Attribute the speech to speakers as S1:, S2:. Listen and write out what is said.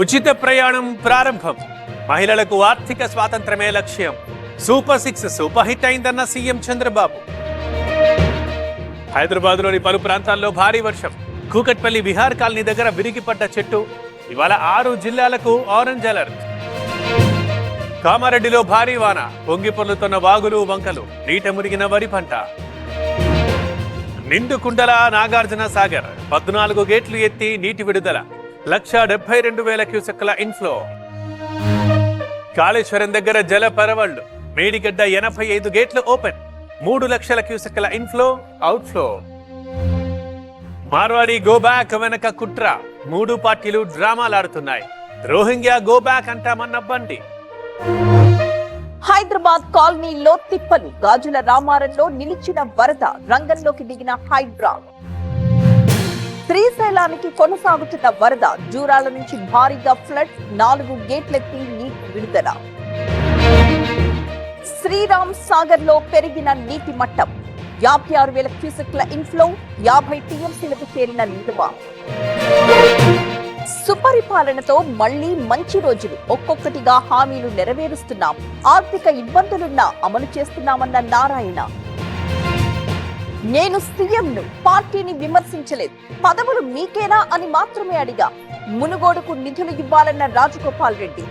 S1: ఉచిత ప్రయాణం ప్రారంభం. మహిళలకు ఆర్థిక స్వాతంత్రమే లక్ష్యం. సూపర్ 6 సూపర్ హిట్ అయిందన్న సీఎం చంద్రబాబు. హైదరాబాద్లోని పలు ప్రాంతాల్లో భారీ వర్షం. కూకట్పల్లి విహార్ కాలనీ దగ్గర విరిగిపడ్డ చెట్టు. ఇవాళ 6 జిల్లాలకు ఆరెంజ్ అలర్ట్. కామారెడ్డిలో భారీ వాన. పొంగి పొర్లుతున్న వాగులు వంకలు. నీట మురిగిన వరి పంట. నిండు కుండల నాగార్జున సాగర్ 14 గేట్లు ఎత్తి నీటి విడుదల. 1,72,000 క్యూసెక్కుల ఇన్ఫ్లో. కాళేశ్వరం దగ్గర జల పరవళ్లు. మేడిగడ్డ 85 గేట్లు ఓపెన్. 3 లక్షల క్యూసెక్కుల inflow outflow. Marwadi go back వెనక కుట్ర. 3 పార్టీలు డ్రామాలాడుతున్నాయి. రోహింగ్యా గో బ్యాక్ అంటామన్న బండి.
S2: హైదరాబాద్ కాలనీలో తిప్పలు. గాజుల రామారంలో నిలిచిన వరద. రంగంలోకి దిగిన హైడ్రా. శ్రీశైలానికి కొనసాగుతున్న వరద. జూరాల నుంచి భారీగా ఫ్లడ్. 4 గేట్లెత్తి నీటి విడుదల. శ్రీరామ్ సాగర్ లో పెరిగిన నీటి మట్టం. 56,000 క్యూసెక్ల ఇన్ఫ్లో. 50 టీఎంసీలకు చేరిన నిల్వ. సుపరిపాలనతో మళ్లీ మంచి రోజులు. ఒక్కొక్కటిగా హామీలు నెరవేరుస్తున్నాం. ఆర్థిక ఇబ్బందులున్నా అమలు చేస్తున్నామన్న నారాయణ. నేను సీఎంను, పార్టీని విమర్శించలేదు. పదవులు మీకేనా అని మాత్రమే అడిగా. మునుగోడుకు నిధులు ఇవ్వాలన్న రాజగోపాల్ రెడ్డి.